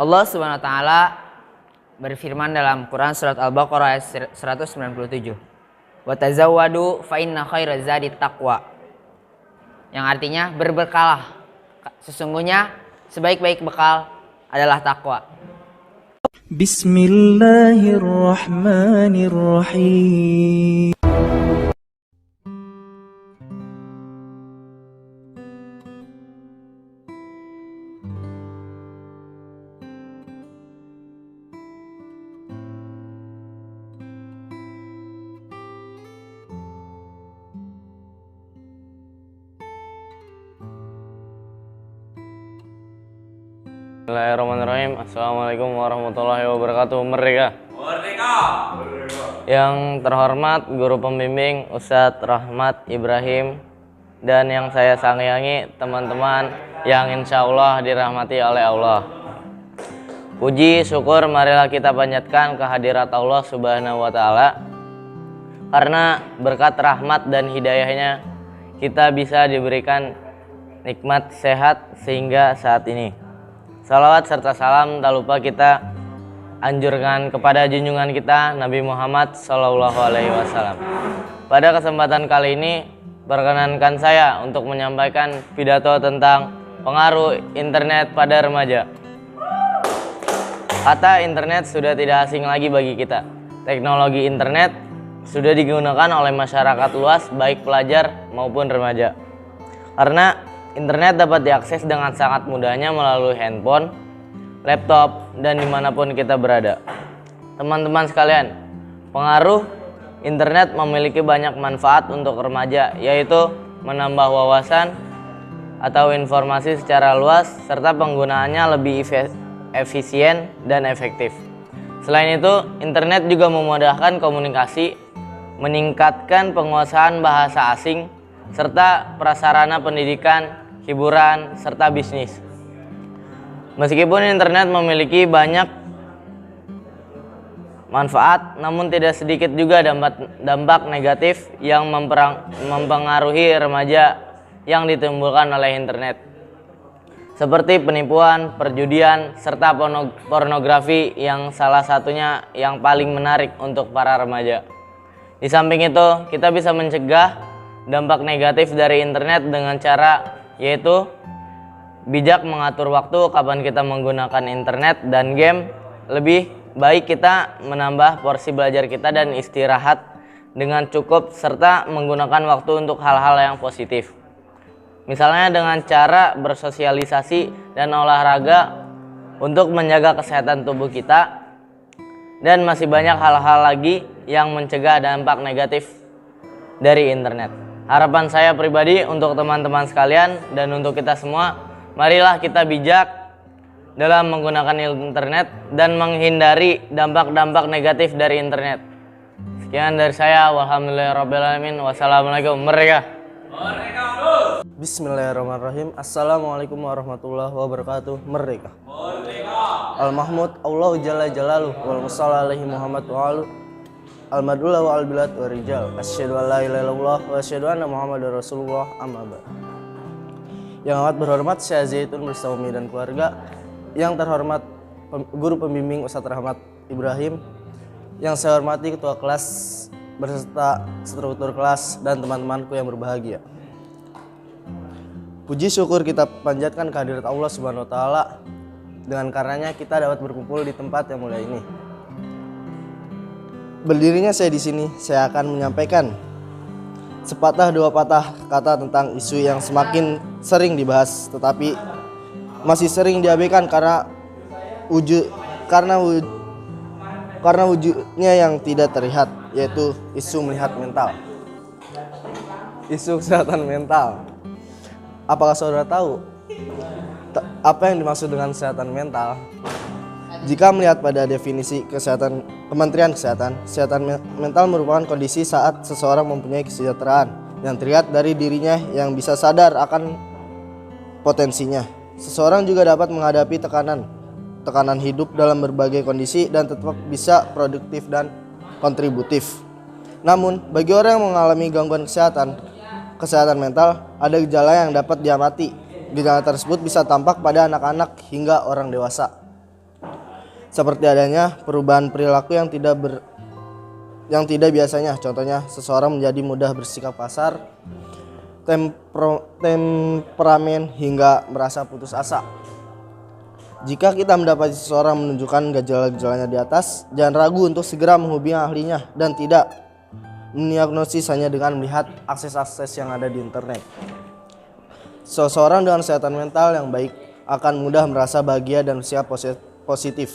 Allah Subhanahu wa taala berfirman dalam Quran surat Al-Baqarah ayat 197. Wa tazawwadu fa inna khairaz zadi taqwa. Yang artinya berbekalah. Sesungguhnya sebaik-baik bekal adalah takwa. Bismillahirrahmanirrahim. Bismillahirrahmanirrahim. Assalamualaikum warahmatullahi wabarakatuh. Merdeka. Merdeka. Yang terhormat guru pembimbing Ustadz Rahmat Ibrahim dan yang saya sayangi teman-teman yang insya Allah dirahmati oleh Allah. Puji syukur marilah kita panjatkan kehadirat Allah Subhanahu wa taala. Karena berkat rahmat dan hidayahnya kita bisa diberikan nikmat sehat sehingga saat ini. Salawat serta salam tak lupa kita anjurkan kepada junjungan kita Nabi Muhammad SAW. Pada kesempatan kali ini perkenankan saya untuk menyampaikan pidato tentang pengaruh internet pada remaja. Kata internet sudah tidak asing lagi bagi kita. Teknologi internet sudah digunakan oleh masyarakat luas baik pelajar maupun remaja. Karena internet dapat diakses dengan sangat mudahnya melalui handphone, laptop, dan dimanapun kita berada. Teman-teman sekalian, pengaruh internet memiliki banyak manfaat untuk remaja, yaitu menambah wawasan atau informasi secara luas, serta penggunaannya lebih efisien dan efektif. Selain itu, internet juga memudahkan komunikasi, meningkatkan penguasaan bahasa asing, serta prasarana pendidikan, hiburan, serta bisnis. Meskipun internet memiliki banyak manfaat, namun tidak sedikit juga dampak negatif yang mempengaruhi remaja yang ditimbulkan oleh internet. Seperti penipuan, perjudian, serta pornografi yang salah satunya yang paling menarik untuk para remaja. Di samping itu, kita bisa mencegah dampak negatif dari internet dengan cara yaitu bijak mengatur waktu kapan kita menggunakan internet dan game. Lebih baik kita menambah porsi belajar kita dan istirahat dengan cukup serta menggunakan waktu untuk hal-hal yang positif. Misalnya dengan cara bersosialisasi dan olahraga untuk menjaga kesehatan tubuh kita, dan masih banyak hal-hal lagi yang mencegah dampak negatif dari internet. Harapan saya pribadi untuk teman-teman sekalian dan untuk kita semua, marilah kita bijak dalam menggunakan internet dan menghindari dampak-dampak negatif dari internet. Sekian dari saya, walhamdulillahirrabbilalamin, wassalamualaikum. Merdeka. Merdeka. Bismillahirrahmanirrahim. Assalamualaikum warahmatullahi wabarakatuh. Merdeka. Merdeka. Al-Mahmud Allahu Jalla Jalaluh wal Musalla alaihi Muhammad wa alu Al-Madullah wa al-bilad wa rijal. Asyhadu an la ilaha illallah wa asyhadu anna Muhammadar Rasulullah, amma ba'd. Yang amat berhormat Syekh Zaitun bersama Umi dan keluarga. Yang terhormat guru pembimbing Ustadz Rahmat Ibrahim. Yang saya hormati ketua kelas beserta struktur kelas dan teman-temanku yang berbahagia. Puji syukur kita panjatkan kehadirat Allah Subhanahu wa taala. Dengan karenanya kita dapat berkumpul di tempat yang mulia ini. Berdirinya saya di sini, saya akan menyampaikan sepatah dua patah kata tentang isu yang semakin sering dibahas, tetapi masih sering diabaikan karena wujudnya yang tidak terlihat, yaitu isu melihat mental, isu kesehatan mental. Apakah saudara tahu apa yang dimaksud dengan kesehatan mental? Jika melihat pada definisi kesehatan Kementerian Kesehatan mental merupakan kondisi saat seseorang mempunyai kesejahteraan yang terlihat dari dirinya yang bisa sadar akan potensinya. Seseorang juga dapat menghadapi tekanan hidup dalam berbagai kondisi dan tetap bisa produktif dan kontributif. Namun, bagi orang yang mengalami gangguan kesehatan mental, ada gejala yang dapat diamati. Gejala tersebut bisa tampak pada anak-anak hingga orang dewasa. seperti adanya perubahan perilaku yang tidak biasanya. Contohnya, seseorang menjadi mudah bersikap kasar, temperamen, hingga merasa putus asa. Jika kita mendapati seseorang menunjukkan gejala-gejalanya di atas, jangan ragu untuk segera menghubungi ahlinya dan tidak mendiagnosis hanya dengan melihat akses-akses yang ada di internet. Seseorang dengan kesehatan mental yang baik akan mudah merasa bahagia dan siap positif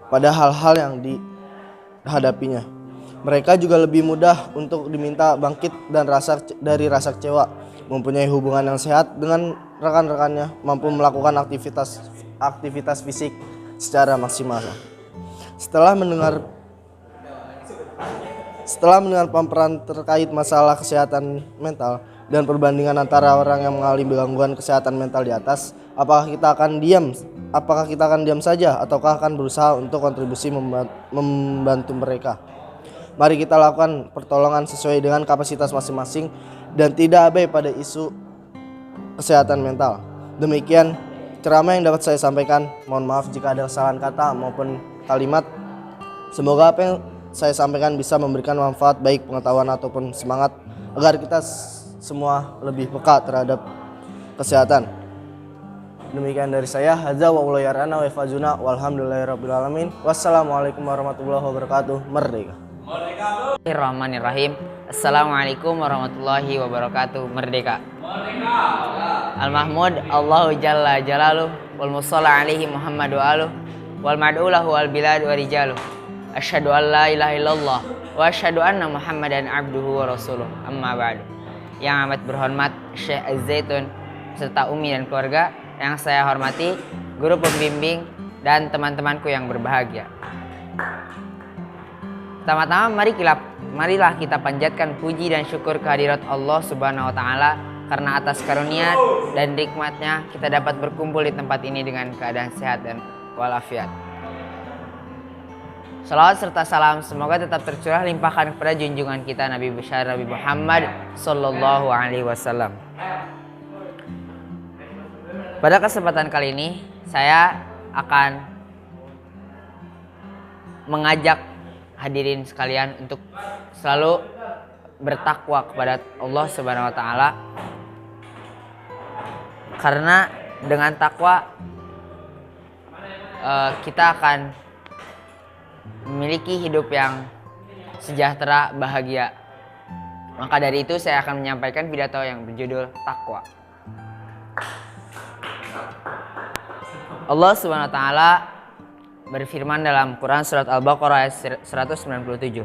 pada hal-hal yang dihadapinya. Mereka juga lebih mudah untuk diminta bangkit dari rasa kecewa, mempunyai hubungan yang sehat dengan rekan-rekannya, mampu melakukan aktivitas fisik secara maksimal. Setelah mendengar paparan terkait masalah kesehatan mental dan perbandingan antara orang yang mengalami gangguan kesehatan mental di atas, apakah kita akan diam saja ataukah akan berusaha untuk kontribusi membantu mereka? Mari kita lakukan pertolongan sesuai dengan kapasitas masing-masing dan tidak abai pada isu kesehatan mental. Demikian ceramah yang dapat saya sampaikan. Mohon maaf jika ada kesalahan kata maupun kalimat. Semoga apa yang saya sampaikan bisa memberikan manfaat baik pengetahuan ataupun semangat agar kita semua lebih peka terhadap kesehatan. Demikian dari saya. Hadza wa ulayarana wa fazuna walhamdulillahirabbil alamin. Wassalamualaikum warahmatullahi wabarakatuh. Merdeka. Bismillahirrahmanirrahim. Assalamualaikum warahmatullahi wabarakatuh. Merdeka. Al-Mahmud Allahu Jalla Jalaluh wal musalla alaihi Muhammadu aluh wal mad'ulahu wal bilad wa rijaluh. Asyhadu an la ilaha illallah wa asyhadu anna Muhammadan abduhu wa rasuluh. Amma ba'du. Yang amat berhormat Syekh Az-Zaitun serta Umi dan keluarga, yang saya hormati guru pembimbing dan teman-temanku yang berbahagia. Pertama-tama marilah kita panjatkan puji dan syukur kehadirat Allah Subhanahu wa taala karena atas karunia dan nikmatnya kita dapat berkumpul di tempat ini dengan keadaan sehat dan walafiat. Salawat serta salam semoga tetap tercurah limpahkan kepada junjungan kita Nabi besar Nabi Muhammad sallallahu alaihi wasallam. Pada kesempatan kali ini saya akan mengajak hadirin sekalian untuk selalu bertakwa kepada Allah Subhanahu wa taala. Karena dengan takwa kita akan memiliki hidup yang sejahtera, bahagia. Maka dari itu saya akan menyampaikan pidato yang berjudul takwa. Allah Subhanahu wa taala berfirman dalam Quran surat Al-Baqarah ayat 197.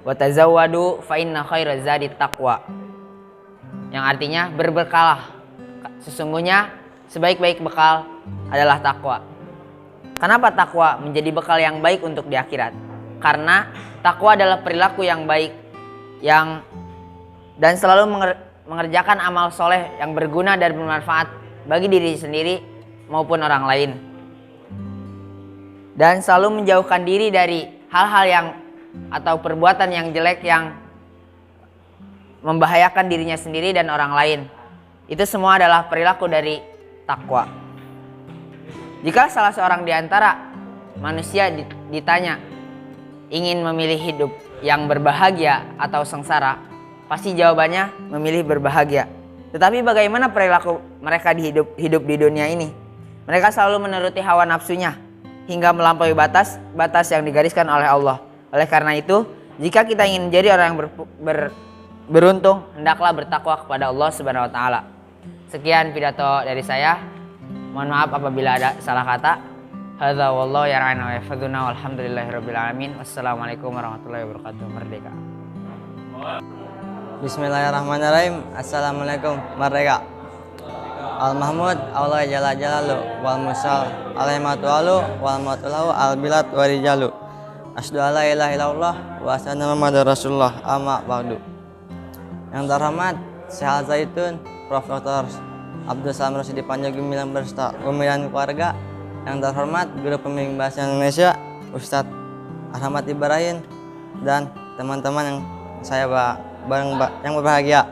Wa tazawwadu fa inna khairaz zadi taqwa. Yang artinya berbekalah. Sesungguhnya sebaik-baik bekal adalah takwa. Kenapa takwa menjadi bekal yang baik untuk di akhirat? Karena takwa adalah perilaku yang baik dan selalu mengerjakan amal soleh yang berguna dan bermanfaat bagi diri sendiri maupun orang lain. Dan selalu menjauhkan diri dari hal-hal yang atau perbuatan yang jelek yang membahayakan dirinya sendiri dan orang lain. Itu semua adalah perilaku dari takwa. Jika salah seorang di antara manusia ditanya ingin memilih hidup yang berbahagia atau sengsara, pasti jawabannya memilih berbahagia. Tetapi bagaimana perilaku mereka di hidup di dunia ini? Mereka selalu menuruti hawa nafsunya hingga melampaui batas yang digariskan oleh Allah. Oleh karena itu, jika kita ingin menjadi orang yang beruntung, hendaklah bertakwa kepada Allah Subhanahu wa taala. Sekian pidato dari saya. Mohon maaf apabila ada salah kata. Hadza wallahu yar'ana wa yahfazuna walhamdulillahirabbil alamin. Wassalamualaikum warahmatullahi wabarakatuh. Merdeka. Bismillahirrahmanirrahim. Assalamualaikum. Merdeka. Al-Mahmud Allah Jalla Jalaluh wal musal alaihi matu'alu wal matu'lahu al bilad wa rijalu. Asyhadu an la ilaha illallah wa asyhadu anna Muhammadar Rasulullah. Amma ba'du. Yang terhormat Syekh Al-Zaitun Prof. Dr. Abdul Salam Rasyidi Panjang Gumilang berserta Umi dan keluarga. Yang terhormat Guru Pembimbing Bahasa Indonesia Ustadz Ahmad Ibrahim dan teman-teman yang saya yang berbahagia.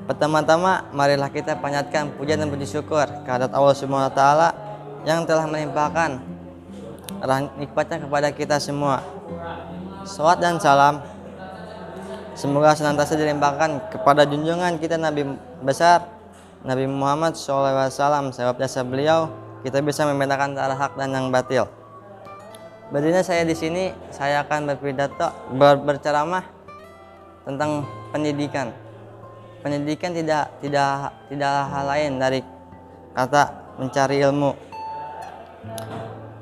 Pertama-tama marilah kita panjatkan puja dan puji syukur kehadirat Allah Subhanahu wa taala yang telah melimpahkan nikmatnya kepada kita semua. Salawat dan salam semoga senantiasa dilimpahkan kepada junjungan kita Nabi besar Nabi Muhammad SAW. Sebab jasa beliau kita bisa membedakan antara hak dan yang batil. Berdirinya saya di sini, saya akan berpidato berceramah tentang pendidikan. Pendidikan tidak hal lain dari kata mencari ilmu.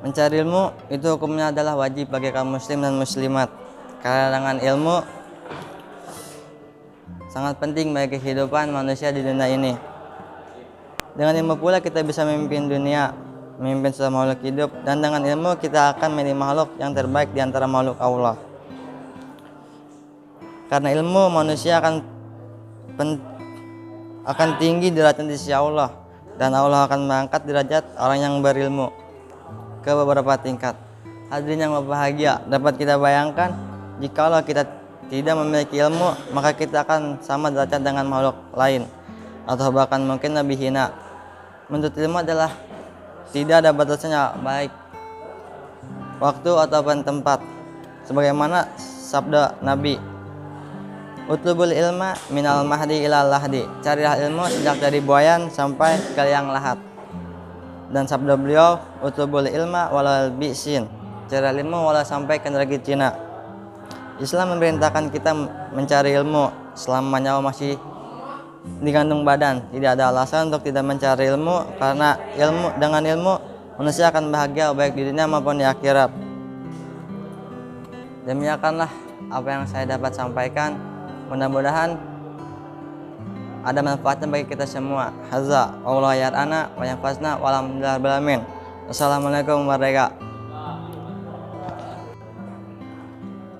Mencari ilmu itu hukumnya adalah wajib bagi kaum muslim dan muslimat. Karena dengan ilmu sangat penting bagi kehidupan manusia di dunia ini. Dengan ilmu pula kita bisa memimpin dunia, memimpin seluruh makhluk hidup, dan dengan ilmu kita akan menjadi makhluk yang terbaik di antara makhluk Allah. Karena ilmu manusia akan tinggi derajatnya di sisi Allah, dan Allah akan mengangkat derajat orang yang berilmu ke beberapa tingkat. Hadirin yang berbahagia, dapat kita bayangkan jikalau kita tidak memiliki ilmu, maka kita akan sama derajat dengan makhluk lain, atau bahkan mungkin lebih hina. Menuntut ilmu adalah tidak ada batasnya, baik waktu ataupun tempat. Sebagaimana sabda Nabi, utlubul ilma minal mahdi ilal lahdi. Carilah ilmu sejak dari buayan sampai ke liang lahat. Dan sabda beliau, utlubul ilma walal bi'sin. Carilah ilmu walau sampai ke negeri Cina. Islam memerintahkan kita mencari ilmu selama nyawa masih dikandung badan. Tidak ada alasan untuk tidak mencari ilmu, karena dengan ilmu manusia akan bahagia baik di dunia maupun di akhirat. Demikianlah apa yang saya dapat sampaikan. Mudah-mudahan ada manfaatnya bagi kita semua. Hadza wallahu yar'ana wa yanfa'na wa alhamdulillahi rabbil alamin. Assalamualaikum warahmatullahi wabarakatuh.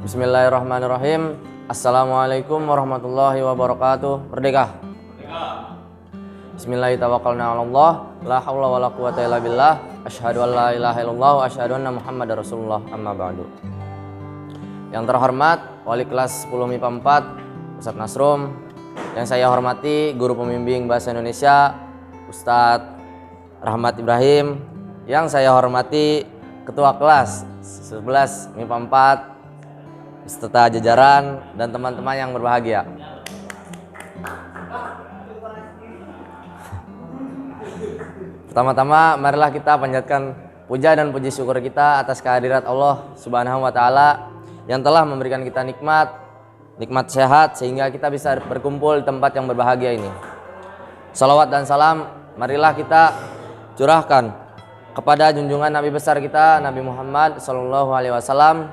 Bismillahirrahmanirrahim. Assalamualaikum warahmatullahi wabarakatuh. Merdeka. Bismillahirrahmanirrahim. La haula wala quwata illa billah. Asyhadu an la ilaha illallah wa asyhadu anna Muhammadar Rasulullah. Amma ba'du. Yang terhormat Wali kelas 10 MIPA 4 Ustadz Nasrum, yang saya hormati guru pembimbing bahasa Indonesia Ustadz Rahmat Ibrahim, yang saya hormati ketua kelas 11 MIPA 4 beserta jajaran dan teman-teman yang berbahagia. Pertama-tama marilah kita panjatkan puja dan puji syukur kita atas kehadirat Allah Subhanahu wa taala yang telah memberikan kita nikmat sehat sehingga kita bisa berkumpul di tempat yang berbahagia ini. Salawat dan salam marilah kita curahkan kepada junjungan Nabi besar kita Nabi Muhammad SAW,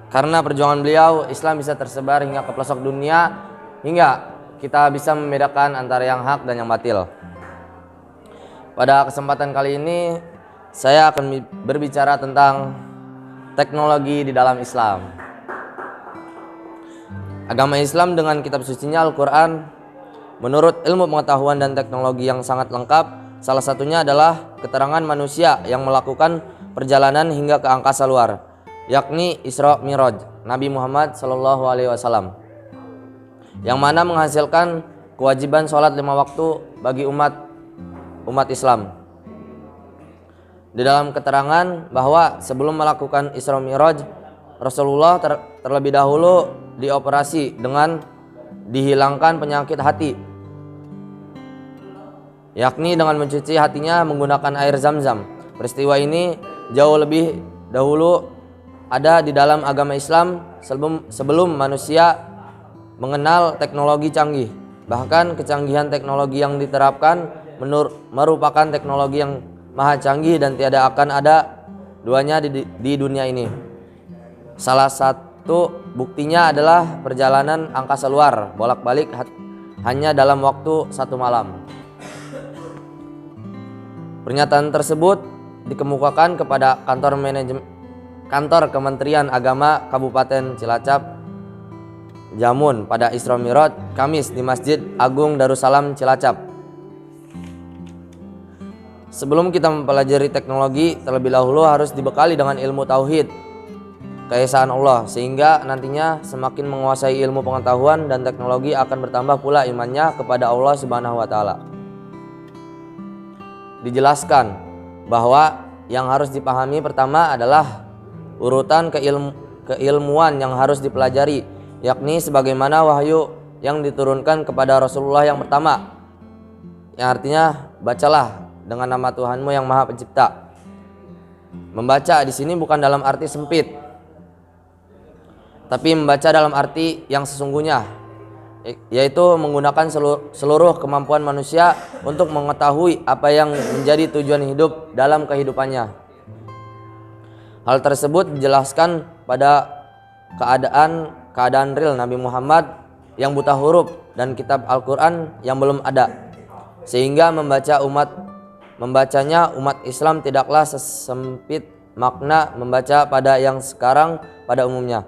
karena perjuangan beliau Islam bisa tersebar hingga ke pelosok dunia, hingga kita bisa membedakan antara yang hak dan yang batil. Pada kesempatan kali ini saya akan berbicara tentang teknologi di dalam Islam. Agama Islam dengan kitab sucinya Al-Quran menurut ilmu pengetahuan dan teknologi yang sangat lengkap. Salah satunya adalah keterangan manusia yang melakukan perjalanan hingga ke angkasa luar, yakni Isra Miraj Nabi Muhammad SAW, yang mana menghasilkan kewajiban sholat 5 waktu bagi umat Islam. Di dalam keterangan bahwa sebelum melakukan Isra Miraj, Rasulullah terlebih dahulu dioperasi dengan dihilangkan penyakit hati, yakni dengan mencuci hatinya menggunakan air Zam-Zam. Peristiwa ini jauh lebih dahulu ada di dalam agama Islam sebelum manusia mengenal teknologi canggih. Bahkan kecanggihan teknologi yang diterapkan merupakan teknologi yang maha canggih dan tiada akan ada duanya di dunia ini. Salah satu buktinya adalah perjalanan angkasa luar bolak-balik hanya dalam waktu 1 malam. Pernyataan tersebut dikemukakan kepada kantor Kementerian Agama Kabupaten Cilacap, Jamun pada Isra Miraj Kamis di Masjid Agung Darussalam Cilacap. Sebelum kita mempelajari teknologi, terlebih dahulu harus dibekali dengan ilmu tauhid, keesaan Allah, sehingga nantinya semakin menguasai ilmu pengetahuan dan teknologi akan bertambah pula imannya kepada Allah Subhanahu wa taala. Dijelaskan bahwa yang harus dipahami pertama adalah urutan keilmuan yang harus dipelajari, yakni sebagaimana wahyu yang diturunkan kepada Rasulullah yang pertama, yang artinya bacalah dengan nama Tuhanmu yang Maha Pencipta. Membaca di sini bukan dalam arti sempit, tapi membaca dalam arti yang sesungguhnya, yaitu menggunakan seluruh kemampuan manusia untuk mengetahui apa yang menjadi tujuan hidup dalam kehidupannya. Hal tersebut dijelaskan pada keadaan real Nabi Muhammad yang buta huruf dan kitab Al-Quran yang belum ada, sehingga membacanya umat Islam tidaklah sesempit makna membaca pada yang sekarang pada umumnya.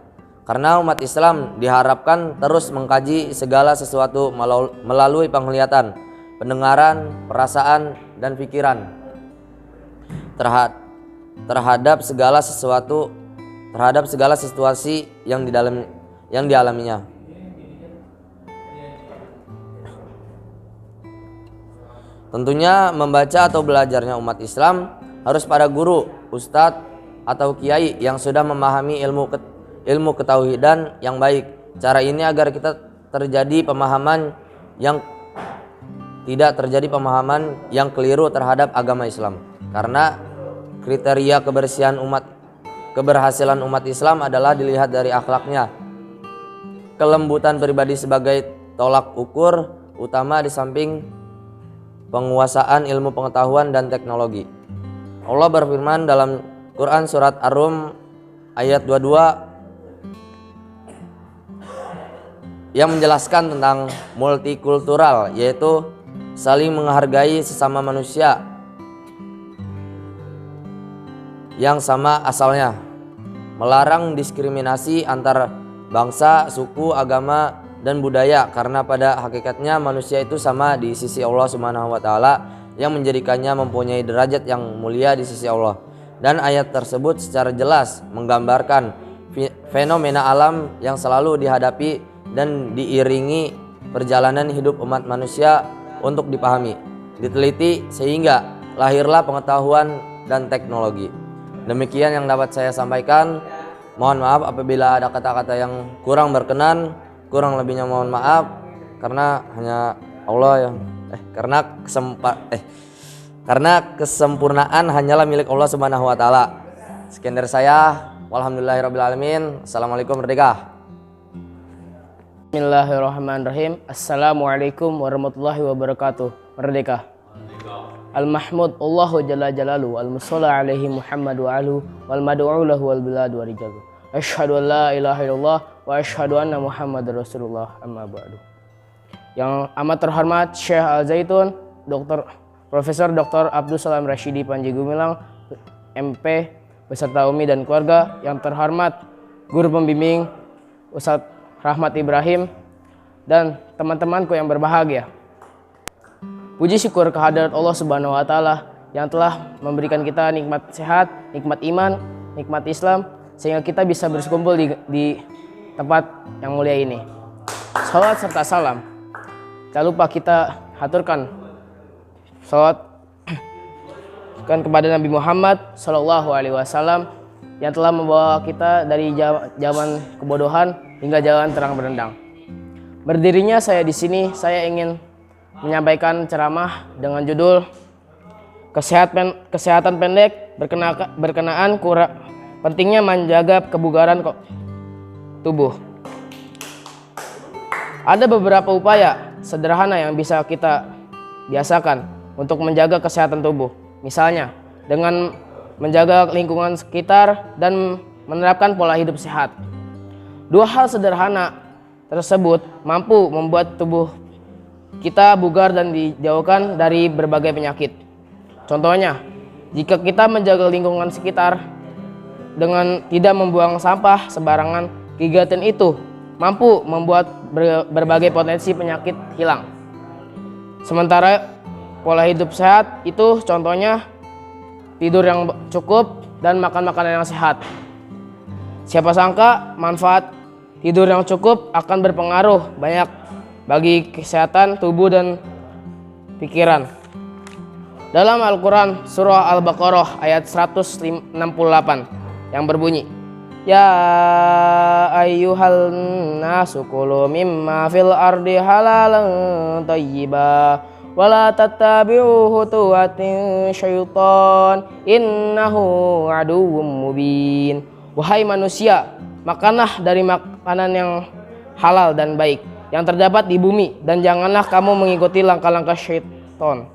Karena umat Islam diharapkan terus mengkaji segala sesuatu melalui penglihatan, pendengaran, perasaan, dan pikiran terhadap segala situasi yang dialaminya. Tentunya membaca atau belajarnya umat Islam harus pada guru, ustadz, atau kiai yang sudah memahami ilmu ketauhidan yang baik. Cara ini agar kita tidak terjadi pemahaman yang keliru terhadap agama Islam. Karena kriteria keberhasilan umat Islam adalah dilihat dari akhlaknya. Kelembutan pribadi sebagai tolak ukur utama di samping penguasaan ilmu pengetahuan dan teknologi. Allah berfirman dalam Quran surat Ar-Rum ayat 22 yang menjelaskan tentang multikultural, yaitu saling menghargai sesama manusia yang sama asalnya, melarang diskriminasi antar bangsa, suku, agama, dan budaya, karena pada hakikatnya manusia itu sama di sisi Allah Subhanahu wa taala yang menjadikannya mempunyai derajat yang mulia di sisi Allah. Dan ayat tersebut secara jelas menggambarkan fenomena alam yang selalu dihadapi dan diiringi perjalanan hidup umat manusia untuk dipahami, diteliti, sehingga lahirlah pengetahuan dan teknologi. Demikian yang dapat saya sampaikan. Mohon maaf apabila ada kata-kata yang kurang berkenan, kurang lebihnya mohon maaf, karena hanya Allah yang karena kesempurnaan hanyalah milik Allah Subhanahu wa taala. Sekian dari saya. Walhamdulillahirabbil alamin. Assalamualaikum merdeka. Bismillahirrahmanirrahim. Assalamualaikum warahmatullahi wabarakatuh. Merdeka. Al-Mahmud Allahu Jalla Jalalu Al-Musalla alaihi Muhammad wa alu wal mad'u lahu wal bilad wa rijalu. Asyhadu an la ilaha illallah wa asyhadu anna Muhammadar Rasulullah, amma ba'du. Yang amat terhormat Syekh Al-Zaitun Profesor Dr. Abdul Salam Rashidi Panji Gumilang MP beserta Umi dan keluarga. Yang terhormat guru pembimbing Ustadz Rahmat Ibrahim dan teman-temanku yang berbahagia. Puji syukur kehadirat Allah Subhanahu wa taala yang telah memberikan kita nikmat sehat, nikmat iman, nikmat Islam, sehingga kita bisa berkumpul di tempat yang mulia ini. Salawat serta salam tak lupa kita haturkan salawat kepada Nabi Muhammad SAW yang telah membawa kita dari zaman kebodohan hingga jalan terang benderang. Berdirinya saya di sini, saya ingin menyampaikan ceramah dengan judul Kesehatan pendek berkenaan pentingnya menjaga kebugaran tubuh. Ada beberapa upaya sederhana yang bisa kita biasakan untuk menjaga kesehatan tubuh. Misalnya dengan menjaga lingkungan sekitar dan menerapkan pola hidup sehat. Dua hal sederhana tersebut mampu membuat tubuh kita bugar dan dijauhkan dari berbagai penyakit. Contohnya, jika kita menjaga lingkungan sekitar dengan tidak membuang sampah sembarangan, kegiatan itu mampu membuat berbagai potensi penyakit hilang. Sementara pola hidup sehat itu contohnya tidur yang cukup dan makan makanan yang sehat. Siapa sangka manfaat tidur yang cukup akan berpengaruh banyak bagi kesehatan tubuh dan pikiran. dalam Al-Quran surah Al-Baqarah ayat 168 yang berbunyi, Ya ayyuhal nasu kulu mimma fil ardi halalan tayyiba wala tattabi'u khutuwatin syaitan innahu aduwwum mubin. Wahai manusia, makanlah dari makanan yang halal dan baik yang terdapat di bumi, dan janganlah kamu mengikuti langkah-langkah syaitan.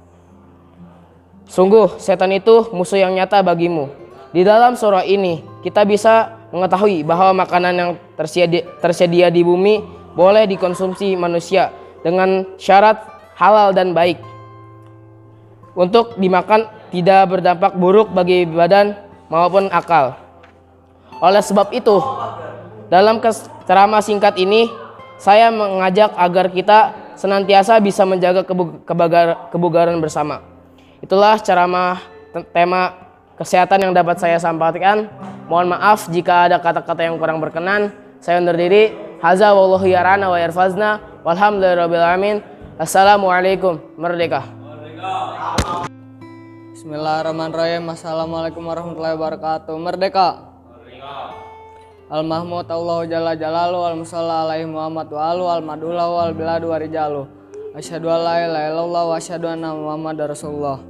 Sungguh setan itu musuh yang nyata bagimu. Di dalam surah ini kita bisa mengetahui bahwa makanan yang tersedia di bumi boleh dikonsumsi manusia dengan syarat halal dan baik. Untuk dimakan tidak berdampak buruk bagi badan maupun akal. Oleh sebab itu, dalam ceramah singkat ini saya mengajak agar kita senantiasa bisa menjaga kebugaran bersama. Itulah ceramah tema kesehatan yang dapat saya sampaikan. Mohon maaf jika ada kata-kata yang kurang berkenan. Saya undur diri. Haza wallahu yarana wa yarfazna. Walhamdulillahirabbil alamin. Assalamualaikum. Merdeka. Bismillahirrahmanirrahim. Assalamualaikum warahmatullahi wabarakatuh. Merdeka. Al-Mahmud Allahu Jalla Jalalu Al-Musalla alaihi Muhammad wa alu al-madullah wal biladu wa rijalu. Asyhadu an la ilaha illallah wa asyhadu anna Muhammadar Rasulullah.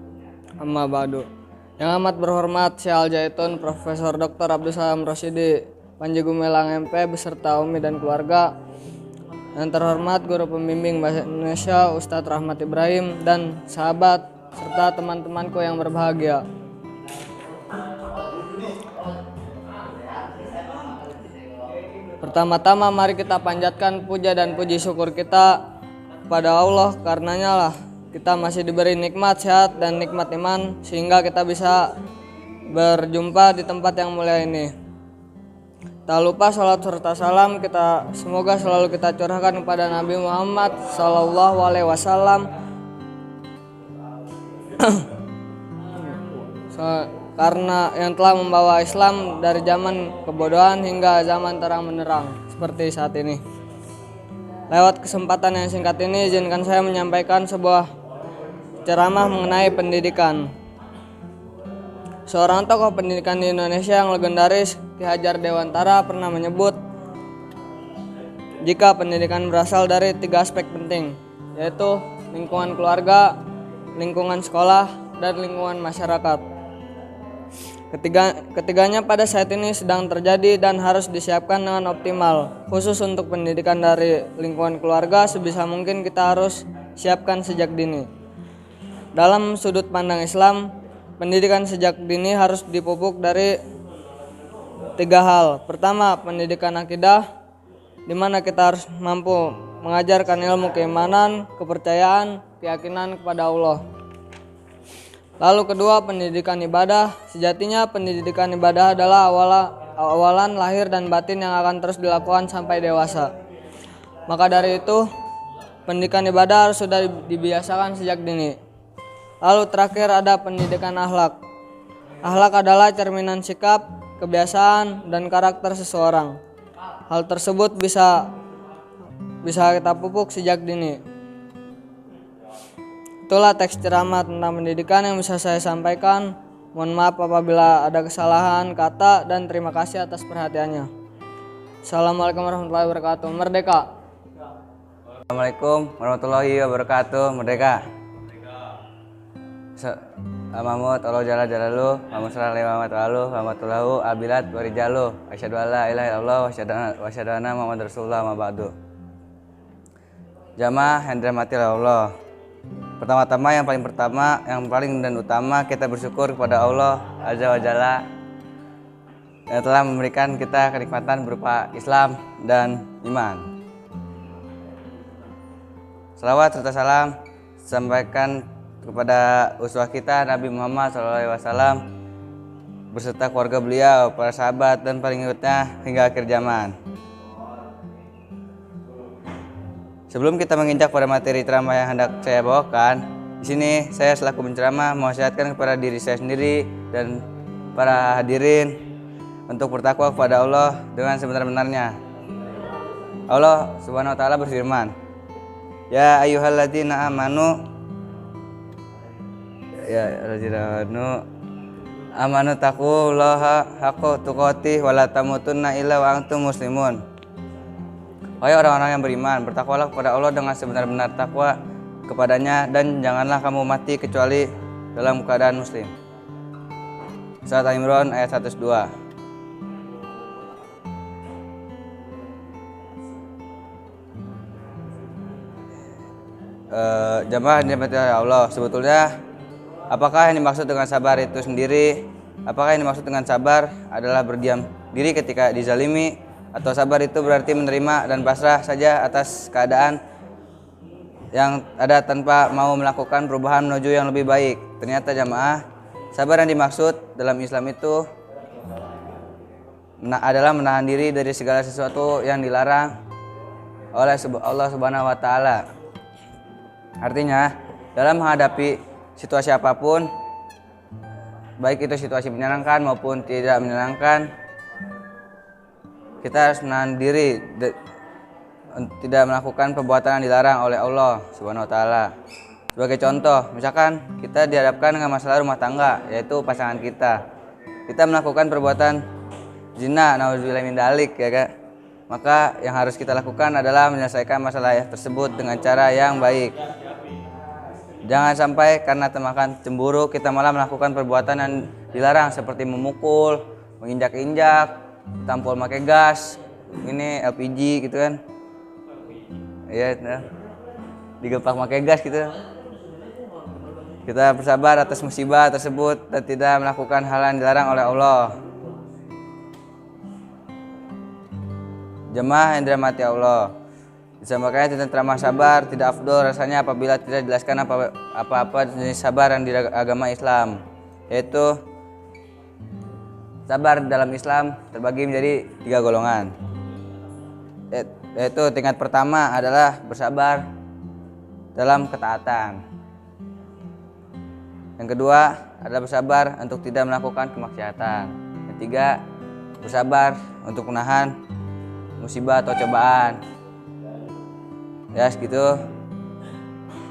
Amma ba'du. Yang amat berhormat Syekh Al-Jaitun Profesor Dr. Abdul Salam Rosyidi, Panji Gumilang MP beserta Umi dan keluarga. Yang terhormat Guru Pembimbing Bahasa Indonesia Ustadz Rahmat Ibrahim dan sahabat serta teman-temanku yang berbahagia. Pertama-tama mari kita panjatkan puja dan puji syukur kita kepada Allah, karenanya lah kita masih diberi nikmat sehat dan nikmat iman sehingga kita bisa berjumpa di tempat yang mulia ini. Tak lupa salat serta salam kita semoga selalu kita curahkan kepada Nabi Muhammad Sallallahu Alaihi Wasallam karena yang telah membawa Islam dari zaman kebodohan hingga zaman terang benderang seperti saat ini. Lewat kesempatan yang singkat ini izinkan saya menyampaikan sebuah ceramah mengenai pendidikan. Seorang tokoh pendidikan di Indonesia yang legendaris, Ki Hajar Dewantara, pernah menyebut jika pendidikan berasal dari 3 aspek penting, yaitu lingkungan keluarga, lingkungan sekolah, dan lingkungan masyarakat. Ketiganya pada saat ini sedang terjadi dan harus disiapkan dengan optimal. Khusus untuk pendidikan dari lingkungan keluarga, sebisa mungkin kita harus siapkan sejak dini. Dalam sudut pandang Islam, pendidikan sejak dini harus dipupuk dari 3 hal. Pertama, pendidikan akidah, di mana kita harus mampu mengajarkan ilmu keimanan, kepercayaan, keyakinan kepada Allah. Lalu kedua, pendidikan ibadah. Sejatinya pendidikan ibadah adalah awalan lahir dan batin yang akan terus dilakukan sampai dewasa. Maka dari itu, pendidikan ibadah harus sudah dibiasakan sejak dini. Lalu terakhir ada pendidikan akhlak. Akhlak adalah cerminan sikap, kebiasaan, dan karakter seseorang. Hal tersebut bisa kita pupuk sejak dini. Itulah teks ceramah tentang pendidikan yang bisa saya sampaikan. Mohon maaf apabila ada kesalahan kata dan terima kasih atas perhatiannya. Assalamualaikum warahmatullahi wabarakatuh. Merdeka. Assalamualaikum warahmatullahi wabarakatuh. Merdeka. Al-Mahmud Allah Jalla Jalalu Muhammad sallallahu alaihi warahmatulahu abilat warijalu asyhadu alla ilaha illallah wa asyhadu anna Muhammadar Rasulullah ma ba'du. Jamaah yang dirahmati Allah. Pertama-tama yang paling dan utama kita bersyukur kepada Allah Azza wa Jalla yang telah memberikan kita kenikmatan berupa Islam dan iman. Salawat serta salam sampaikan kepada uswah kita Nabi Muhammad SAW beserta keluarga beliau, para sahabat dan pengikutnya hingga akhir zaman. Sebelum kita menginjak pada materi ceramah yang hendak saya bawakan, di sini saya selaku penceramah mewasiatkan kepada diri saya sendiri dan para hadirin untuk bertakwa kepada Allah dengan sebenar-benarnya. Allah Subhanahu wa taala berfirman, Ya ayyuhalladzina amanu ya rajulanu amanu taqullaha haqqa tuqatih wa la tamutunna illa wa antum muslimun. Wahai orang-orang yang beriman, bertakwalah kepada Allah dengan sebenar-benar takwa kepadanya dan janganlah kamu mati kecuali dalam keadaan muslim. Surat Al-Imran ayat 102. Jamaah yang dirahmati Allah, sebetulnya apakah yang dimaksud dengan sabar itu sendiri? Apakah yang dimaksud dengan sabar adalah berdiam diri ketika dizalimi, atau sabar itu berarti menerima dan pasrah saja atas keadaan yang ada tanpa mau melakukan perubahan menuju yang lebih baik? Ternyata jamaah, sabar yang dimaksud dalam Islam itu adalah menahan diri dari segala sesuatu yang dilarang oleh Allah Subhanahu wa taala. Artinya, dalam menghadapi situasi apapun, baik itu situasi menyenangkan maupun tidak menyenangkan, kita harus menahan diri tidak melakukan perbuatan yang dilarang oleh Allah Subhanahu wa taala. Sebagai contoh, misalkan kita dihadapkan dengan masalah rumah tangga, yaitu pasangan kita. Kita melakukan perbuatan zina, nauzubillah min dzalik, ya Kak. Maka yang harus kita lakukan adalah menyelesaikan masalah tersebut dengan cara yang baik. Jangan sampai karena termakan cemburu kita malah melakukan perbuatan yang dilarang seperti memukul, menginjak-injak, tampol pakai gas, ini LPG gitu kan. Iya, digepak pakai gas gitu. Kita bersabar atas musibah tersebut dan tidak melakukan hal yang dilarang oleh Allah. Jemaah yang dirahmati Allah, disamakannya tentang ceramah sabar tidak afdol rasanya apabila tidak dijelaskan apa-apa jenis sabar yang di agama Islam, yaitu sabar dalam Islam terbagi menjadi 3 golongan, yaitu tingkat pertama adalah bersabar dalam ketaatan, yang kedua adalah bersabar untuk tidak melakukan kemaksiatan, yang ketiga bersabar untuk menahan musibah atau cobaan. Ya segitu.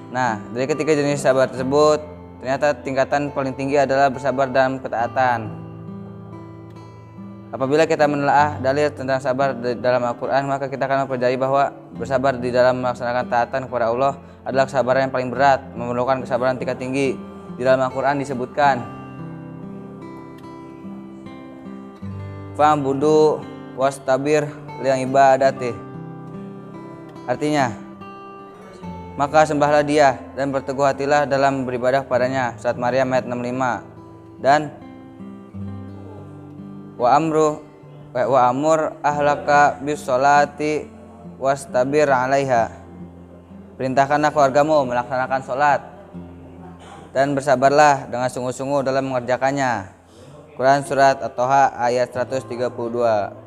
Nah, dari ketiga jenis sabar tersebut, ternyata tingkatan paling tinggi adalah bersabar dalam ketaatan. Apabila kita menelaah dalil tentang sabar dalam Al-Quran, maka kita akan mempelajari bahwa bersabar di dalam melaksanakan taatan kepada Allah adalah kesabaran yang paling berat, memerlukan kesabaran tingkat tinggi. Di dalam Al-Quran disebutkan, fa'budu wastabir li ibadati. Artinya, maka sembahlah Dia dan berteguh hatilah dalam beribadah kepadanya. Surat Maryam ayat 65. Dan wa amur ahlaka bis sholati wastabir 'alaiha. Perintahkanlah keluargamu melaksanakan sholat dan bersabarlah dengan sungguh-sungguh dalam mengerjakannya. Quran surat At-Toha ayat 132.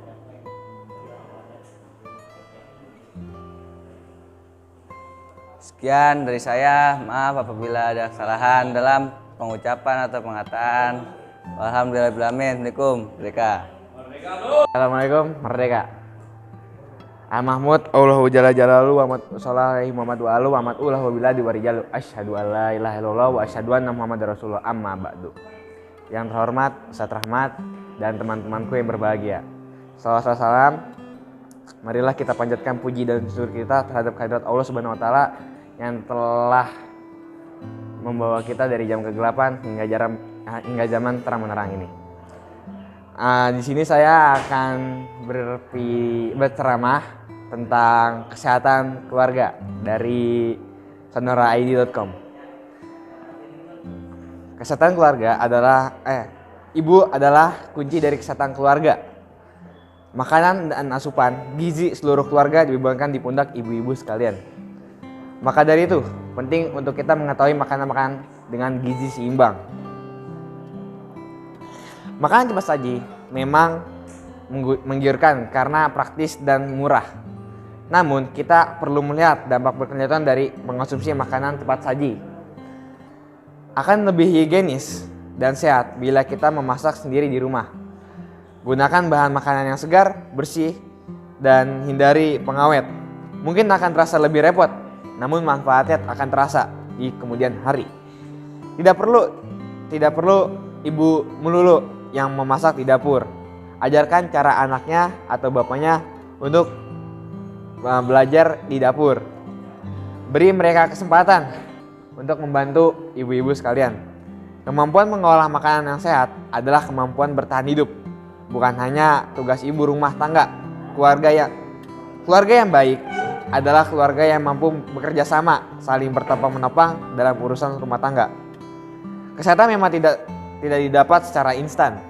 Sekian dari saya, maaf apabila ada kesalahan dalam pengucapan atau pengataan. Alhamdulillahirrahmanirrahim. Assalamualaikum. Merdeka. Assalamualaikum. Merdeka. Al-Mahmud Allahu Jalla Jalalu wa Muhammad Muhammad wa alu wa Muhammad ulahu biladi wa rijalu asyhadu an la ilaha illallah wa asyhadu anna Muhammadar Rasulullah amma ba'du. Yang terhormat Ustaz Rahmat dan teman-temanku yang berbahagia. Salawat salam, marilah kita panjatkan puji dan syukur kita terhadap kehadirat Allah Subhanahu wa taala yang telah membawa kita dari jam kegelapan hingga zaman terang menerang ini. Di sini saya akan berceramah tentang kesehatan keluarga dari sonora.id.com. Kesehatan keluarga adalah ibu adalah kunci dari kesehatan keluarga. Makanan dan asupan gizi seluruh keluarga dibebankan di pundak ibu-ibu sekalian. Maka dari itu, penting untuk kita mengetahui makanan-makanan dengan gizi seimbang. Makanan cepat saji memang menggiurkan karena praktis dan murah. Namun, kita perlu melihat dampak berkelanjutan dari mengonsumsi makanan cepat saji. Akan lebih higienis dan sehat bila kita memasak sendiri di rumah. Gunakan bahan makanan yang segar, bersih, dan hindari pengawet. Mungkin akan terasa lebih repot, namun manfaatnya akan terasa di kemudian hari. Tidak perlu ibu melulu yang memasak di dapur. Ajarkan cara anaknya atau bapaknya untuk belajar di dapur. Beri mereka kesempatan untuk membantu ibu-ibu sekalian. Kemampuan mengolah makanan yang sehat adalah kemampuan bertahan hidup, bukan hanya tugas ibu rumah tangga. Keluarga yang baik adalah keluarga yang mampu bekerja sama, saling bertopang menopang dalam urusan rumah tangga. Kesehatan memang tidak didapat secara instan.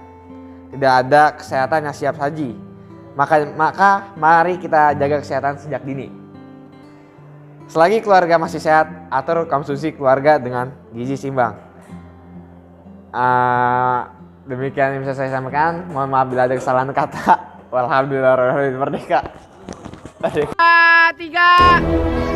Tidak ada kesehatan yang siap saji. Maka mari kita jaga kesehatan sejak dini. Selagi keluarga masih sehat, atur konsumsi keluarga dengan gizi seimbang. Demikian yang bisa saya sampaikan. Mohon maaf bila ada kesalahan kata. Walhamdulillah, merdeka. 3